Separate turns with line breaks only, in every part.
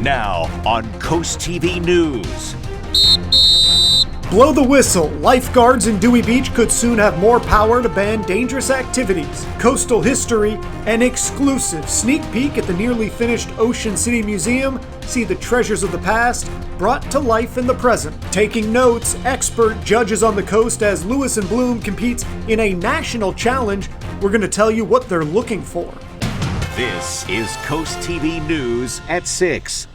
Now on CoastTV News.
Blow the whistle. Lifeguards in Dewey Beach could soon have more power to ban dangerous activities. Coastal history, an exclusive sneak peek at the nearly finished Ocean City Museum. See the treasures of the past brought to life in the present. Taking notes, expert judges on the coast as Lewis and Bloom competes in a national challenge. We're going to tell you what they're looking for.
This is CoastTV News at 6.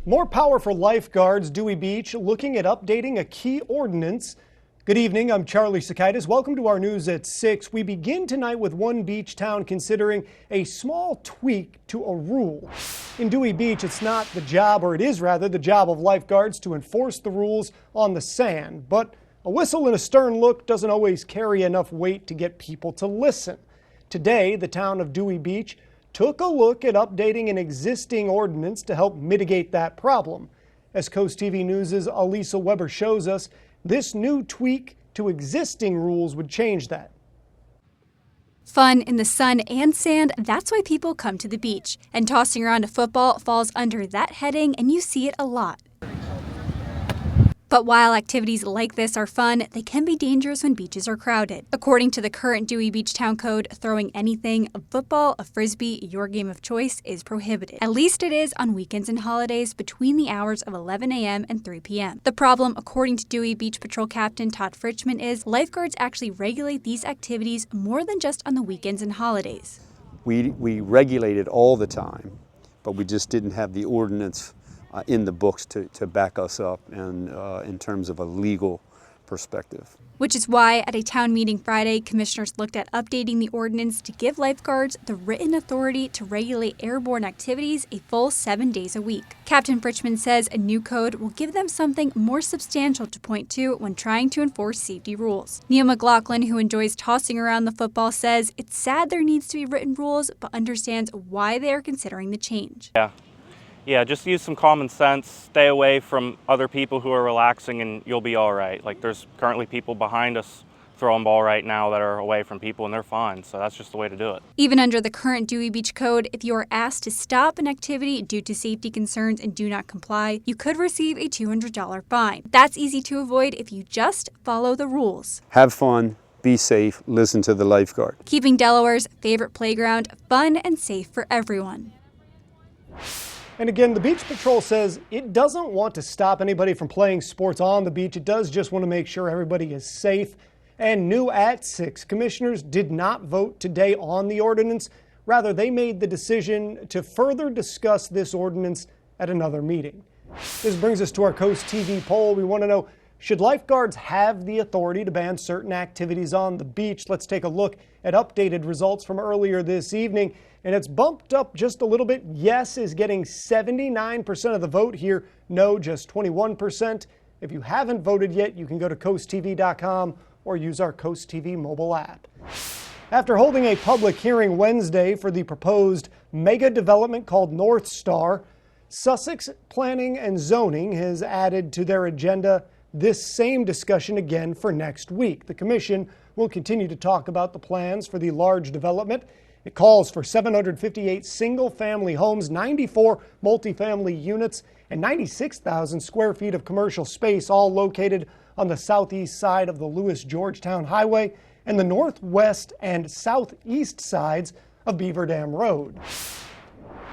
More power for lifeguards. Dewey Beach looking at updating a key ordinance. Good evening, I'm Charlie Sakaitis. Welcome to our news at 6. We begin tonight with one beach town considering a small tweak to a rule. In Dewey Beach, it's not the job, or it is rather the job of lifeguards to enforce the rules on the sand. But a whistle and a stern look doesn't always carry enough weight to get people to listen. Today, the town of Dewey Beach took a look at updating an existing ordinance to help mitigate that problem. As CoastTV News' Alisa Weber shows us, this new tweak to existing rules would change that.
Fun in the sun and sand, that's why people come to the beach. And tossing around a football falls under that heading, and you see it a lot. But while activities like this are fun, they can be dangerous when beaches are crowded. According to the current Dewey Beach Town Code, throwing anything, a football, a frisbee, your game of choice, is prohibited. At least it is on weekends and holidays between the hours of 11 a.m. and 3 p.m. The problem, according to Dewey Beach Patrol Captain Todd Fritchman, is lifeguards actually regulate these activities more than just on the weekends and holidays.
We regulate it all the time, but we just didn't have the ordinance in the books to back us up and in terms of a legal perspective.
Which is why at a town meeting Friday, commissioners looked at updating the ordinance to give lifeguards the written authority to regulate airborne activities a full 7 days a week. Captain Fritchman says a new code will give them something more substantial to point to when trying to enforce safety rules. Neil McLaughlin, who enjoys tossing around the football, says it's sad there needs to be written rules, but understands why they are considering the change.
Yeah, just use some common sense, stay away from other people who are relaxing, and you'll be all right. Like, there's currently people behind us throwing ball right now that are away from people, and they're fine, so that's just the way to do it.
Even under the current Dewey Beach Code, if you are asked to stop an activity due to safety concerns and do not comply, you could receive a $200 fine. That's easy to avoid if you just follow the rules.
Have fun, be safe, listen to the lifeguard.
Keeping Delaware's favorite playground fun and safe for everyone.
And again, the Beach Patrol says it doesn't want to stop anybody from playing sports on the beach. It does just want to make sure everybody is safe. And new at 6, commissioners did not vote today on the ordinance. Rather, they made the decision to further discuss this ordinance at another meeting. This brings us to our Coast TV poll. We want to know, should lifeguards have the authority to ban certain activities on the beach? Let's take a look at updated results from earlier this evening. And it's bumped up just a little bit. Yes is getting 79% of the vote here. No, just 21%. If you haven't voted yet, you can go to coasttv.com or use our Coast TV mobile app. After holding a public hearing Wednesday for the proposed mega development called North Star, Sussex Planning and Zoning has added to their agenda this same discussion again for next week. The commission will continue to talk about the plans for the large development. It calls for 758 single-family homes, 94 multifamily units, and 96,000 square feet of commercial space, all located on the southeast side of the Lewis-Georgetown Highway and the northwest and southeast sides of Beaver Dam Road.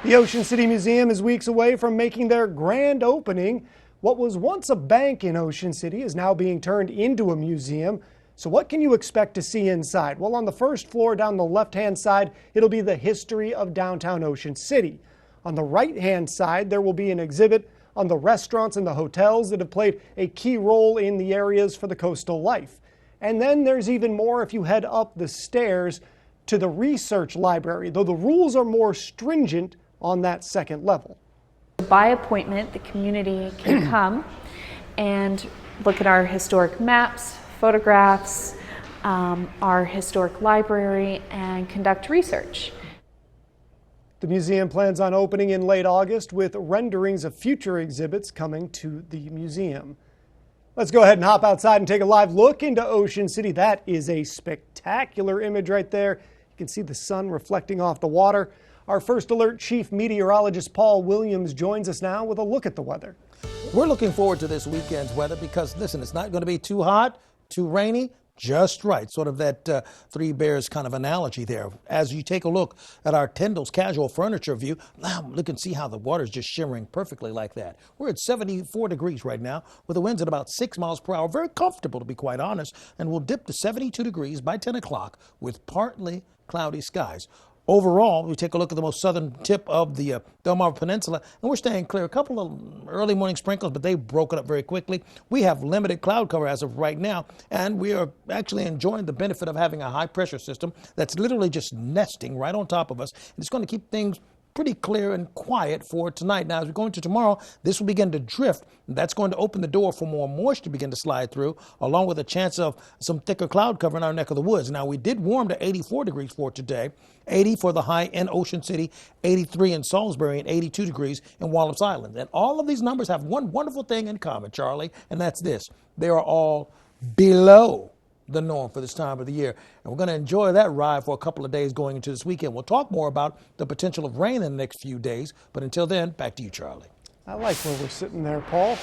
The Ocean City Museum is weeks away from making their grand opening. What was once a bank in Ocean City is now being turned into a museum. So what can you expect to see inside? Well, on the first floor down the left-hand side, it'll be the history of downtown Ocean City. On the right-hand side, there will be an exhibit on the restaurants and the hotels that have played a key role in the areas for the coastal life. And then there's even more if you head up the stairs to the research library, though the rules are more stringent on that second level.
By appointment, the community can come and look at our historic maps, photographs, our historic library, and conduct research.
The museum plans on opening in late August with renderings of future exhibits coming to the museum. Let's go ahead and hop outside and take a live look into Ocean City. That is a spectacular image right there. You can see the sun reflecting off the water. Our First Alert Chief Meteorologist Paul Williams joins us now with a look at the weather.
We're looking forward to this weekend's weather because, listen, it's not going to be too hot, too rainy, just right. Sort of that Three Bears kind of analogy there. As you take a look at our Tyndall's Casual Furniture view, now look and see how the water's just shimmering perfectly like that. We're at 74 degrees right now with the winds at about 6 miles per hour. Very comfortable, to be quite honest, and we'll dip to 72 degrees by 10 o'clock with partly cloudy skies. Overall, we take a look at the most southern tip of the Delmarva Peninsula, and we're staying clear. A couple of early morning sprinkles, but they've broken up very quickly. We have limited cloud cover as of right now, and we are actually enjoying the benefit of having a high-pressure system that's literally just nesting right on top of us, and it's going to keep things pretty clear and quiet for tonight. Now, as we go into tomorrow, this will begin to drift. That's going to open the door for more moisture to begin to slide through, along with a chance of some thicker cloud cover in our neck of the woods. Now, we did warm to 84 degrees for today, 80 for the high in Ocean City, 83 in Salisbury, and 82 degrees in Wallops Island. And all of these numbers have one wonderful thing in common, Charlie, and that's this. They are all below the norm for this time of the year. And we're going to enjoy that ride for a couple of days going into this weekend. We'll talk more about the potential of rain in the next few days. But until then, back to you, Charlie.
I like where we're sitting there, Paul.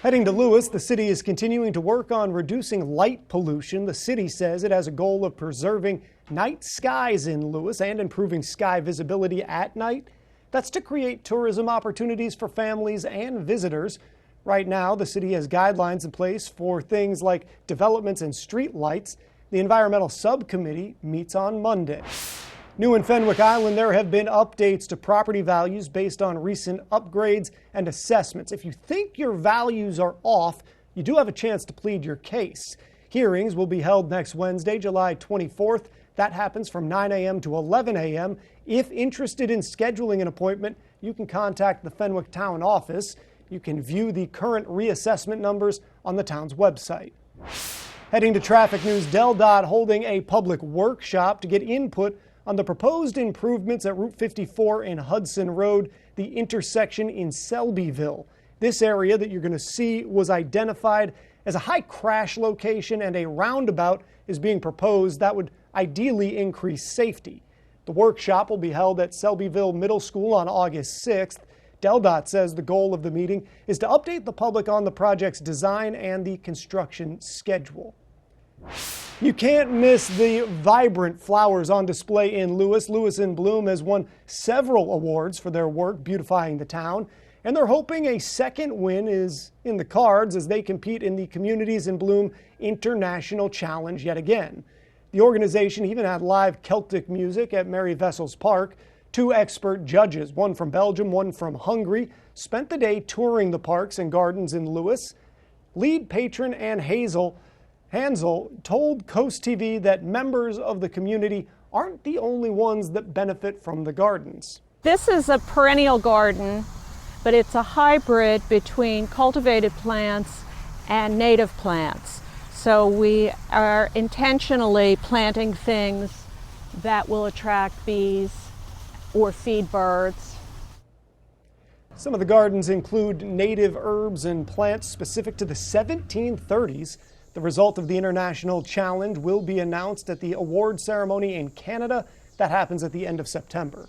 Heading to Lewis, the city is continuing to work on reducing light pollution. The city says it has a goal of preserving night skies in Lewis and improving sky visibility at night. That's to create tourism opportunities for families and visitors. Right now, the city has guidelines in place for things like developments and street lights. The Environmental Subcommittee meets on Monday. New in Fenwick Island, there have been updates to property values based on recent upgrades and assessments. If you think your values are off, you do have a chance to plead your case. Hearings will be held next Wednesday, July 24th. That happens from 9 a.m. to 11 a.m. If interested in scheduling an appointment, you can contact the Fenwick Town office. You can view the current reassessment numbers on the town's website. Heading to traffic news, DelDOT holding a public workshop to get input on the proposed improvements at Route 54 in Hudson Road, the intersection in Selbyville. This area that you're going to see was identified as a high crash location, and a roundabout is being proposed that would ideally increase safety. The workshop will be held at Selbyville Middle School on August 6th. DelDOT says the goal of the meeting is to update the public on the project's design and the construction schedule. You can't miss the vibrant flowers on display in Lewis. Lewis in Bloom has won several awards for their work beautifying the town, and they're hoping a second win is in the cards as they compete in the Communities in Bloom International Challenge yet again. The organization even had live Celtic music at Mary Vessels Park. Two expert judges, one from Belgium, one from Hungary, spent the day touring the parks and gardens in Lewis. Lead patron Ann Hansel told CoastTV that members of the community aren't the only ones that benefit from the gardens.
This is a perennial garden, but it's a hybrid between cultivated plants and native plants. So we are intentionally planting things that will attract bees or feed birds.
Some of the gardens include native herbs and plants specific to the 1730s. The result of the International Challenge will be announced at the award ceremony in Canada. That happens at the end of September.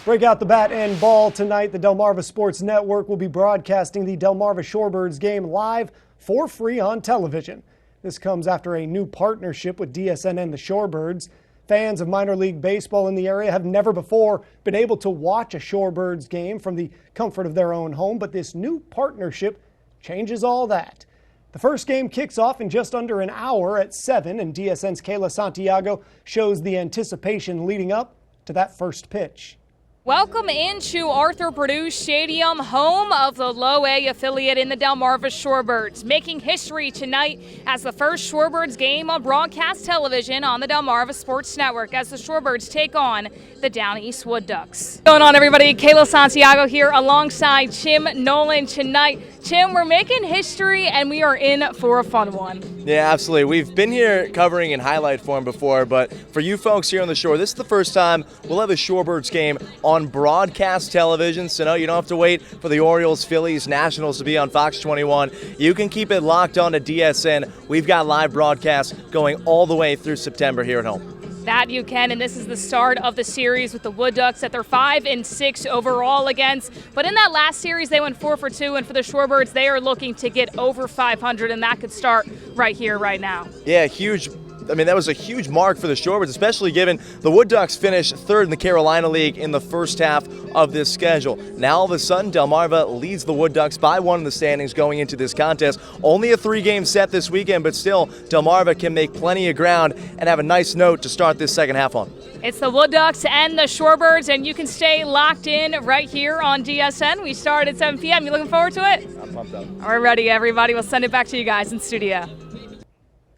Break out the bat and ball tonight. The Delmarva Sports Network will be broadcasting the Delmarva Shorebirds game live for free on television. This comes after a new partnership with DSN and the Shorebirds. Fans of minor league baseball in the area have never before been able to watch a Shorebirds game from the comfort of their own home, but this new partnership changes all that. The first game kicks off in just under an hour at 7, and DSN's Kayla Santiago shows the anticipation leading up to that first pitch.
Welcome into Arthur Purdue Stadium, home of the Low A affiliate in the Delmarva Shorebirds, making history tonight as the first Shorebirds game on broadcast television on the Delmarva Sports Network as the Shorebirds take on the Down East Wood Ducks. What's going on, everybody? Kayla Santiago here alongside Tim Nolan tonight. Tim, we're making history and we are in for a fun one.
Yeah, absolutely. We've been here covering in highlight form before, but for you folks here on the shore, this is the first time we'll have a Shorebirds game on broadcast television. So no, you don't have to wait for the Orioles, Phillies, Nationals to be on Fox 21. You can keep it locked on to DSN. We've got live broadcasts going all the way through September here at home.
That you can, and this is the start of the series with the Wood Ducks that they're 5-6 overall against. But in that last series, they went 4 for 2, and for the Shorebirds, they are looking to get over 500, and that could start right here, right now.
Yeah, huge. I mean, that was a huge mark for the Shorebirds, especially given the Wood Ducks finished third in the Carolina League in the first half of this schedule. Now, all of a sudden, Delmarva leads the Wood Ducks by 1 in the standings going into this contest. Only a 3-game set this weekend, but still, Delmarva can make plenty of ground and have a nice note to start this second half on.
It's the Wood Ducks and the Shorebirds, and you can stay locked in right here on DSN. We start at 7 p.m. You looking forward to it?
I'm pumped up.
We're ready, everybody. We'll send it back to you guys in studio.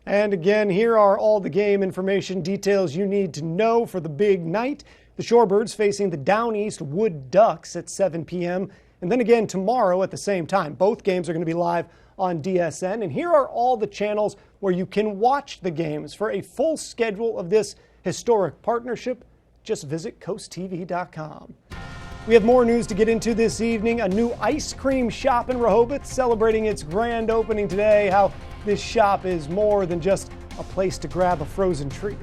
And again, here are all the game information details you need to know for the big night. The Shorebirds facing the Down East Wood Ducks at 7 p.m. And then again tomorrow at the same time. Both games are going to be live on DSN. And here are all the channels where you can watch the games. For a full schedule of this historic partnership, just visit CoastTV.com. We have more news to get into this evening. A new ice cream shop in Rehoboth celebrating its grand opening today. How this shop is more than just a place to grab a frozen treat.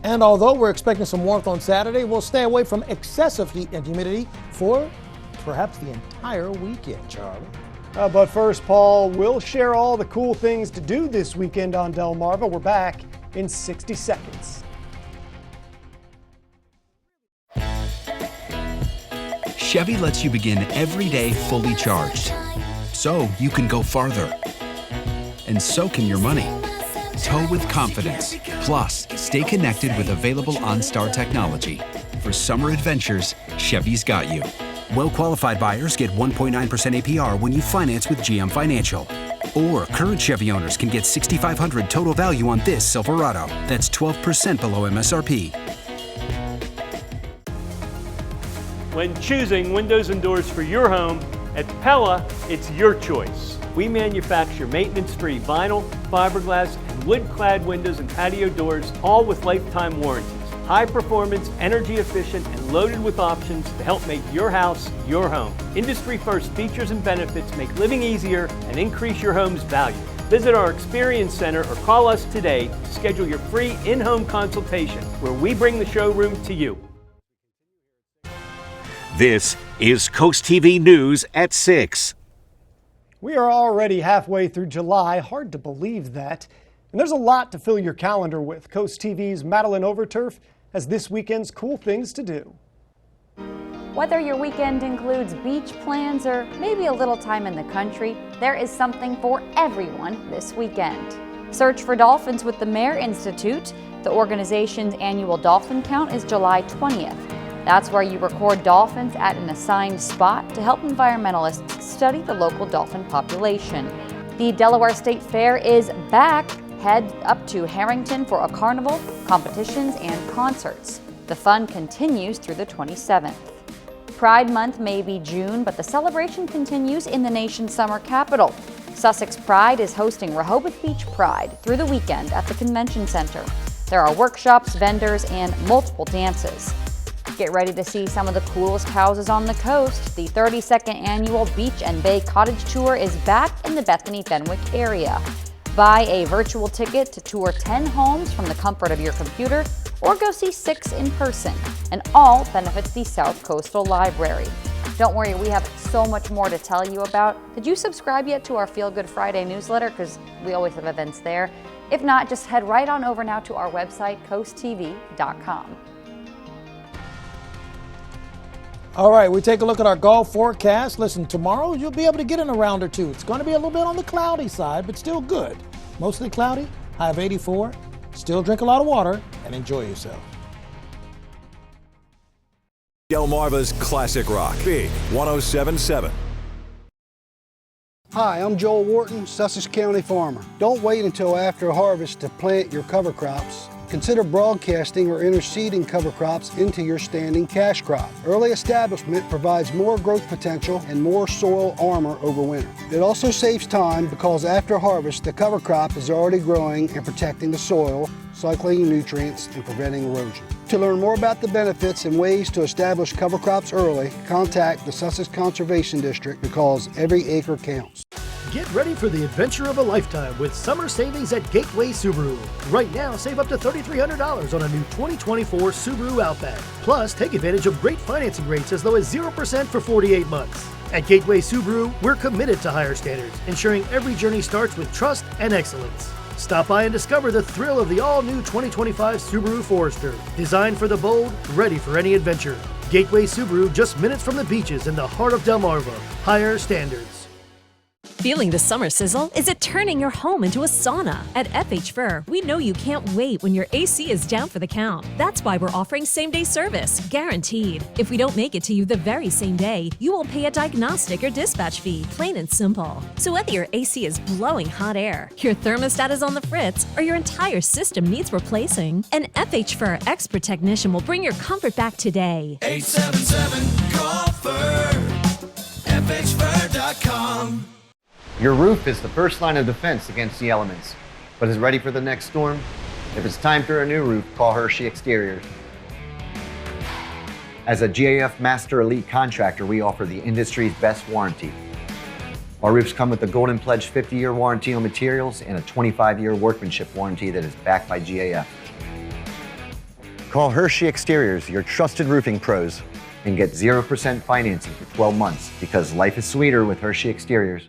And although we're expecting some warmth on Saturday, we'll stay away from excessive heat and humidity for perhaps the entire weekend, Charlie.
But first, Paul, we'll share all the cool things to do this weekend on Delmarva. We're back in 60 seconds.
Chevy lets you begin every day fully charged, so you can go farther. And so can your money. Tow with confidence. Plus, stay connected with available OnStar technology. For summer adventures, Chevy's got you. Well-qualified buyers get 1.9% APR when you finance with GM Financial. Or current Chevy owners can get $6,500 total value on this Silverado. That's 12% below MSRP.
When choosing windows and doors for your home, at Pella, it's your choice. We manufacture maintenance-free vinyl, fiberglass, and wood-clad windows and patio doors, all with lifetime warranties. High performance, energy efficient, and loaded with options to help make your house your home. Industry-first features and benefits make living easier and increase your home's value. Visit our Experience Center or call us today to schedule your free in-home consultation, where we bring the showroom to you.
This is Coast TV News at 6.
We are already halfway through July. Hard to believe that. And there's a lot to fill your calendar with. Coast TV's Madeline Overturf has this weekend's cool things to do.
Whether your weekend includes beach plans or maybe a little time in the country, there is something for everyone this weekend. Search for dolphins with the Mare Institute. The organization's annual dolphin count is July 20th. That's where you record dolphins at an assigned spot to help environmentalists study the local dolphin population. The Delaware State Fair is back. Head up to Harrington for a carnival, competitions, and concerts. The fun continues through the 27th. Pride Month may be June, but the celebration continues in the nation's summer capital. Sussex Pride is hosting Rehoboth Beach Pride through the weekend at the Convention Center. There are workshops, vendors, and multiple dances. Get ready to see some of the coolest houses on the coast. The 32nd annual Beach and Bay Cottage Tour is back in the Bethany-Fenwick area. Buy a virtual ticket to tour 10 homes from the comfort of your computer, or go see 6 in person, and all benefits the South Coastal Library. Don't worry, we have so much more to tell you about. Did you subscribe yet to our Feel Good Friday newsletter? Because we always have events there. If not, just head right on over now to our website, CoastTV.com.
All right, we take a look at our golf forecast. Listen, tomorrow you'll be able to get in a round or two. It's going to be a little bit on the cloudy side, but still good. Mostly cloudy, high of 84. Still drink a lot of water and enjoy yourself.
Delmarva's Classic Rock, Big 107.7.
Hi, I'm Joel Wharton, Sussex County farmer. Don't wait until after harvest to plant your cover crops. Consider broadcasting or interseeding cover crops into your standing cash crop. Early establishment provides more growth potential and more soil armor over winter. It also saves time because after harvest, the cover crop is already growing and protecting the soil, cycling nutrients, and preventing erosion. To learn more about the benefits and ways to establish cover crops early, contact the Sussex Conservation District because every acre counts.
Get ready for the adventure of a lifetime with summer savings at Gateway Subaru. Right now, save up to $3,300 on a new 2024 Subaru Outback. Plus, take advantage of great financing rates as low as 0% for 48 months. At Gateway Subaru, we're committed to higher standards, ensuring every journey starts with trust and excellence. Stop by and discover the thrill of the all-new 2025 Subaru Forester. Designed for the bold, ready for any adventure. Gateway Subaru, just minutes from the beaches in the heart of Delmarva. Higher standards.
Feeling the summer sizzle? Is it turning your home into a sauna? At FH Fur, we know you can't wait when your AC is down for the count. That's why we're offering same-day service, guaranteed. If we don't make it to you the very same day, you will pay a diagnostic or dispatch fee, plain and simple. So whether your AC is blowing hot air, your thermostat is on the fritz, or your entire system needs replacing, an FH Fur expert technician will bring your comfort back today.
877-CALL-FUR, FHFur.com.
Your roof is the first line of defense against the elements, but is ready for the next storm? If it's time for a new roof, call Hershey Exteriors. As a GAF Master Elite contractor, we offer the industry's best warranty. Our roofs come with a Golden Pledge 50-year warranty on materials and a 25-year workmanship warranty that is backed by GAF. Call Hershey Exteriors, your trusted roofing pros, and get 0% financing for 12 months because life is sweeter with Hershey Exteriors.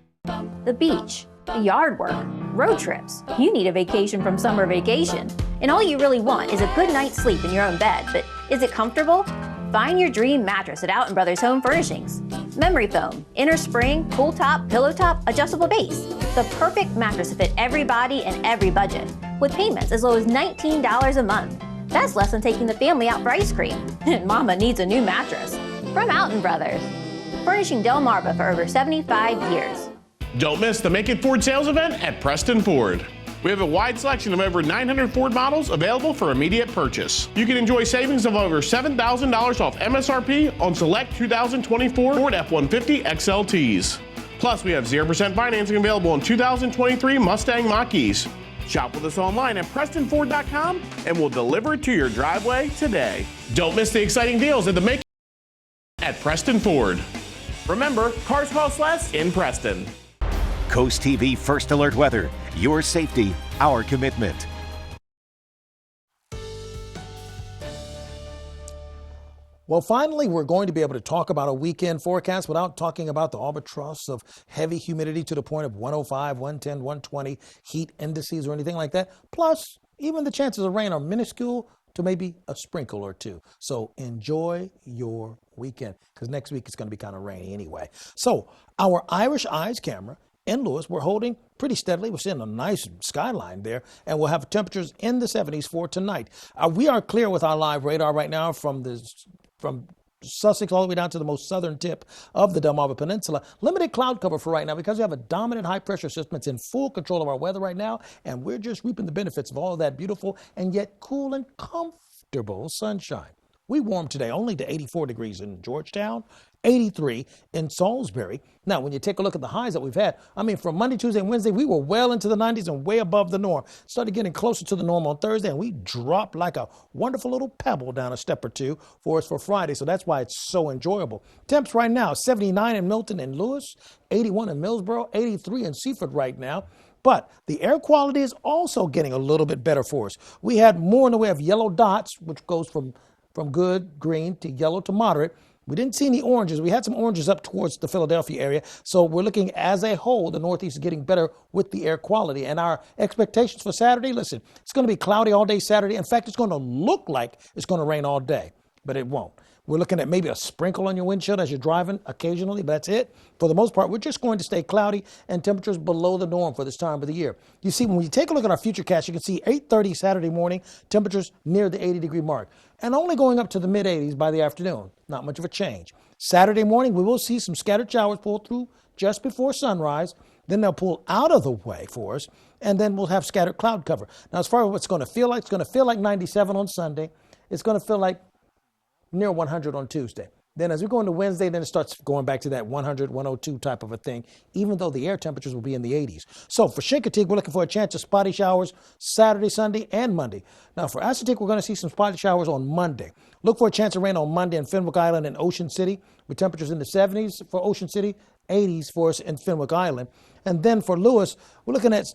The beach, the yard work, road trips. You need a vacation from summer vacation. And all you really want is a good night's sleep in your own bed. But is it comfortable? Find your dream mattress at Out & Brothers Home Furnishings. Memory foam, inner spring, cool top, pillow top, adjustable base. The perfect mattress to fit every body and every budget. With payments as low as $19 a month. That's less than taking the family out for ice cream. And mama needs a new mattress. From Out & Brothers. Furnishing Delmarva for over 75 years.
Don't miss the Make It Ford sales event at Preston Ford. We have a wide selection of over 900 Ford models available for immediate purchase. You can enjoy savings of over $7,000 off MSRP on select 2024 Ford F-150 XLTs. Plus, we have 0% financing available on 2023 Mustang Mach-E's. Shop with us online at PrestonFord.com and we'll deliver it to your driveway today. Don't miss the exciting deals at the Make It at Preston Ford. Remember, cars cost less in Preston.
CoastTV First Alert Weather. Your safety, our commitment.
Well, finally, we're going to be able to talk about a weekend forecast without talking about the albatross of heavy humidity to the point of 105, 110, 120 heat indices or anything like that. Plus, even the chances of rain are minuscule to maybe a sprinkle or two. So enjoy your weekend because next week it's going to be kind of rainy anyway. So our Irish Eyes camera in Lewis, we're holding pretty steadily. We're seeing a nice skyline there, and we'll have temperatures in the 70s for tonight. We are clear with our live radar right now from Sussex all the way down to the most southern tip of the Delmarva Peninsula. Limited cloud cover for right now because we have a dominant high-pressure system. It's in full control of our weather right now, and we're just reaping the benefits of all of that beautiful and yet cool and comfortable sunshine. We warmed today only to 84 degrees in Georgetown, 83 in Salisbury. Now, when you take a look at the highs that we've had, from Monday, Tuesday, and Wednesday, we were well into the 90s and way above the norm. Started getting closer to the norm on Thursday, and we dropped like a wonderful little pebble down a step or two for us for Friday. So that's why it's so enjoyable. Temps right now, 79 in Milton and Lewis, 81 in Millsboro, 83 in Seaford right now. But the air quality is also getting a little bit better for us. We had more in the way of yellow dots, which goes from good, green, to yellow to moderate. We didn't see any oranges. We had some oranges up towards the Philadelphia area. So we're looking as a whole, the Northeast is getting better with the air quality. And our expectations for Saturday, listen, it's going to be cloudy all day Saturday. In fact, it's going to look like it's going to rain all day, but it won't. We're looking at maybe a sprinkle on your windshield as you're driving occasionally, but that's it. For the most part, we're just going to stay cloudy and temperatures below the norm for this time of the year. You see, when you take a look at our futurecast, you can see 8:30 Saturday morning, temperatures near the 80-degree mark, and only going up to the mid-80s by the afternoon. Not much of a change. Saturday morning, we will see some scattered showers pull through just before sunrise. Then they'll pull out of the way for us, and then we'll have scattered cloud cover. Now, as far as what's going to feel like, it's going to feel like 97 on Sunday. It's going to feel like near 100 on Tuesday. Then as we go into Wednesday, then it starts going back to that 100, 102 type of a thing, even though the air temperatures will be in the 80s. So for Chincoteague, we're looking for a chance of spotty showers Saturday, Sunday, and Monday. Now for Assateague, we're going to see some spotty showers on Monday. Look for a chance of rain on Monday in Fenwick Island and Ocean City, with temperatures in the 70s for Ocean City, 80s for us in Fenwick Island. And then for Lewis, we're looking at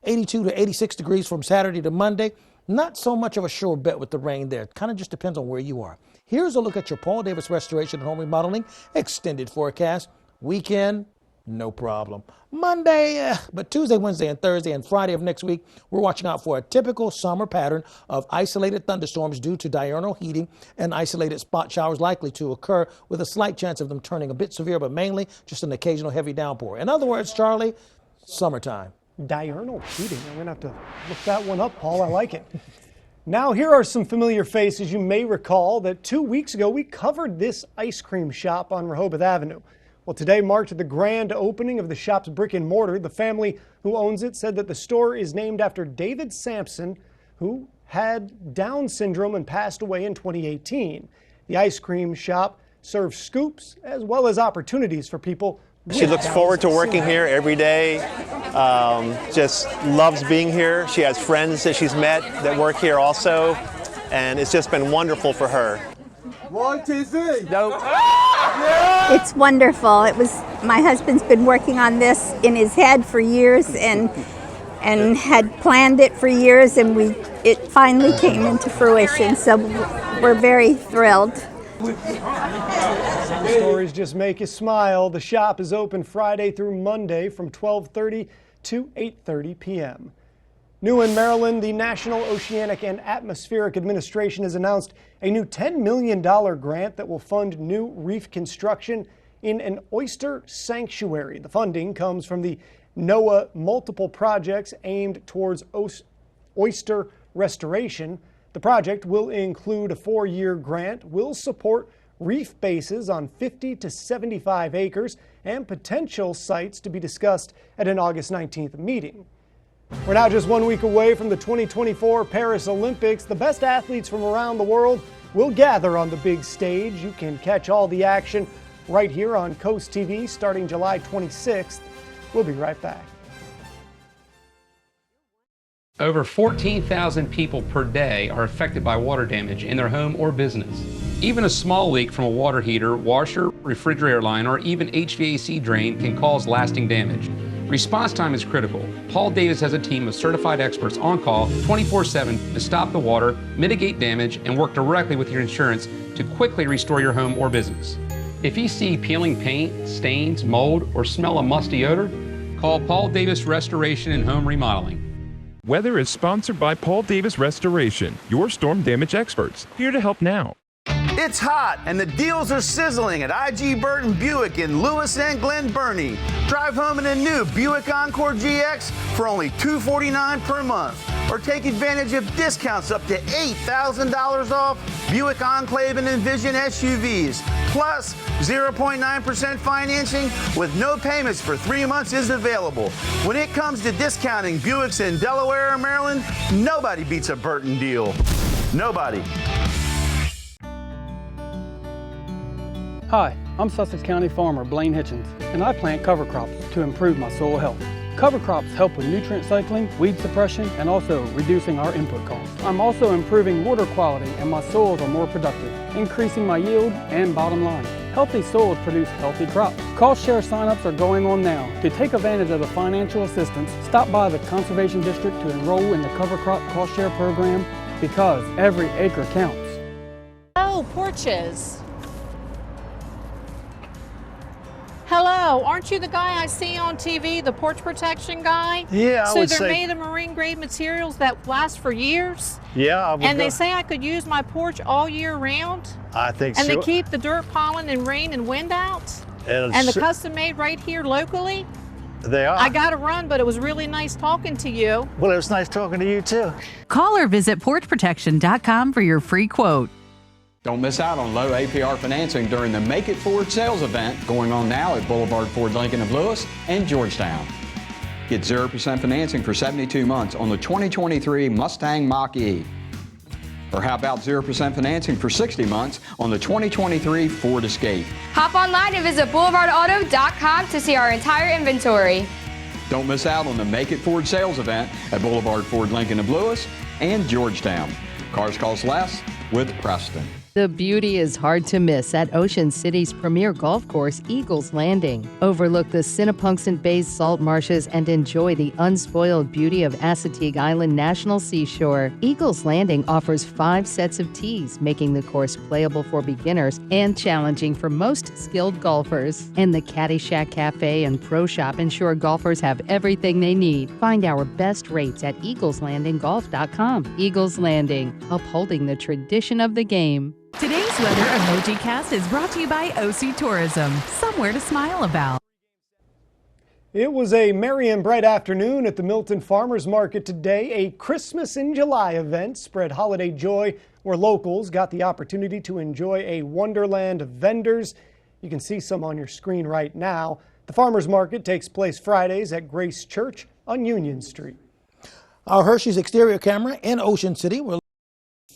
82 to 86 degrees from Saturday to Monday. Not so much of a sure bet with the rain there. Kind of just depends on where you are. Here's a look at your Paul Davis Restoration and Home Remodeling extended forecast. Weekend, no problem. Monday, but Tuesday, Wednesday, and Thursday, and Friday of next week, we're watching out for a typical summer pattern of isolated thunderstorms due to diurnal heating and isolated spot showers likely to occur with a slight chance of them turning a bit severe, but mainly just an occasional heavy downpour. In other words, Charlie, summertime.
Diurnal heating. I'm going to have to look that one up, Paul. I like it. Now, here are some familiar faces. You may recall that 2 weeks ago, we covered this ice cream shop on Rehoboth Avenue. Well, today marked the grand opening of the shop's brick and mortar. The family who owns it said that the store is named after David Sampson, who had Down syndrome and passed away in 2018. The ice cream shop serves scoops as well as opportunities for people.
She looks forward to working here every day, just loves being here. She has friends that she's met that work here also, and it's just been wonderful for her.
1, 2, 3.
Nope.
It's wonderful. My husband's been working on this in his head for years and had planned it for years, and it finally came into fruition, so we're very thrilled.
Stories just make you smile. The shop is open Friday through Monday from 12:30 to 8:30 p.m. New in Maryland, the National Oceanic and Atmospheric Administration has announced a new $10 million grant that will fund new reef construction in an oyster sanctuary. The funding comes from the NOAA multiple projects aimed towards oyster restoration. The project will include a 4-year grant, will support reef bases on 50 to 75 acres, and potential sites to be discussed at an August 19th meeting. We're now just 1 week away from the 2024 Paris Olympics. The best athletes from around the world will gather on the big stage. You can catch all the action right here on CoastTV starting July 26th. We'll be right back.
Over 14,000 people per day are affected by water damage in their home or business. Even a small leak from a water heater, washer, refrigerator line, or even HVAC drain can cause lasting damage. Response time is critical. Paul Davis has a team of certified experts on call 24/7 to stop the water, mitigate damage, and work directly with your insurance to quickly restore your home or business. If you see peeling paint, stains, mold, or smell a musty odor, call Paul Davis Restoration and Home Remodeling.
Weather is sponsored by Paul Davis Restoration, your storm damage experts, here to help now.
It's hot and the deals are sizzling at IG Burton Buick in Lewis and Glen Burnie. Drive home in a new Buick Encore GX for only $249 per month. Or take advantage of discounts up to $8,000 off Buick Enclave and Envision SUVs. Plus, 0.9% financing with no payments for 3 months is available. When it comes to discounting Buicks in Delaware or Maryland, nobody beats a Burton deal. Nobody.
Hi, I'm Sussex County farmer Blaine Hitchens, and I plant cover crops to improve my soil health. Cover crops help with nutrient cycling, weed suppression, and also reducing our input costs. I'm also improving water quality and my soils are more productive, increasing my yield and bottom line. Healthy soils produce healthy crops. Cost share signups are going on now. To take advantage of the financial assistance, stop by the Conservation District to enroll in the cover crop cost share program because every acre counts.
Oh, porches. Hello, aren't you the guy I see on TV, the porch protection guy?
Yeah, I would say.
So they're made of marine grade materials that last for years?
Yeah, I would.
And they say I could use my porch all year round?
I think so.
And they keep the dirt, pollen, and rain and wind out? And the custom made right here locally?
They are.
I got to run, but it was really nice talking to you.
Well, it was nice talking to you too.
Call or visit porchprotection.com for your free quote.
Don't miss out on low APR financing during the Make It Ford sales event going on now at Boulevard Ford Lincoln of Lewis and Georgetown. Get 0% financing for 72 months on the 2023 Mustang Mach-E. Or how about 0% financing for 60 months on the 2023 Ford Escape?
Hop online and visit boulevardauto.com to see our entire inventory.
Don't miss out on the Make It Ford sales event at Boulevard Ford Lincoln of Lewis and Georgetown. Cars cost less with Preston.
The beauty is hard to miss at Ocean City's premier golf course, Eagles Landing. Overlook the Sinnapunxent Bay's salt marshes and enjoy the unspoiled beauty of Assateague Island National Seashore. Eagles Landing offers 5 sets of tees, making the course playable for beginners and challenging for most skilled golfers. And the Caddy Shack Cafe and Pro Shop ensure golfers have everything they need. Find our best rates at eagleslandinggolf.com. Eagles Landing, upholding the tradition of the game.
Today's Weather Emoji Cast is brought to you by OC Tourism. Somewhere to smile about.
It was a merry and bright afternoon at the Milton Farmers Market today. A Christmas in July event spread holiday joy where locals got the opportunity to enjoy a wonderland of vendors. You can see some on your screen right now. The Farmers Market takes place Fridays at Grace Church on Union Street.
Our Hershey's exterior camera in Ocean City. We're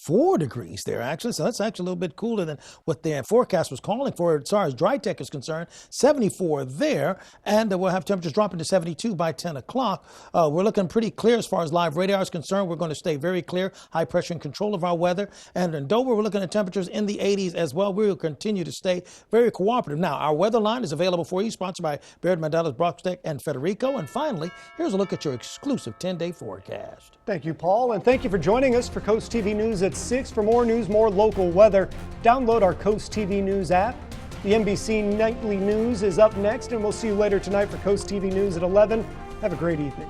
4 degrees there, actually, so that's actually a little bit cooler than what the forecast was calling for as far as dry tech is concerned. 74 there, and we'll have temperatures dropping to 72 by 10 o'clock. We're looking pretty clear as far as live radar is concerned. We're going to stay very clear, high pressure and control of our weather. And in Dover, we're looking at temperatures in the 80s as well. We will continue to stay very cooperative. Now, our weather line is available for you, sponsored by Baird, Mandela's, Brocksteck, and Federico. And finally, here's a look at your exclusive 10-day forecast.
Thank you, Paul, and thank you for joining us for Coast TV News at 6. For more news, more local weather, download our Coast TV News app. The NBC Nightly News is up next, and we'll see you later tonight for Coast TV News at 11. Have a great evening.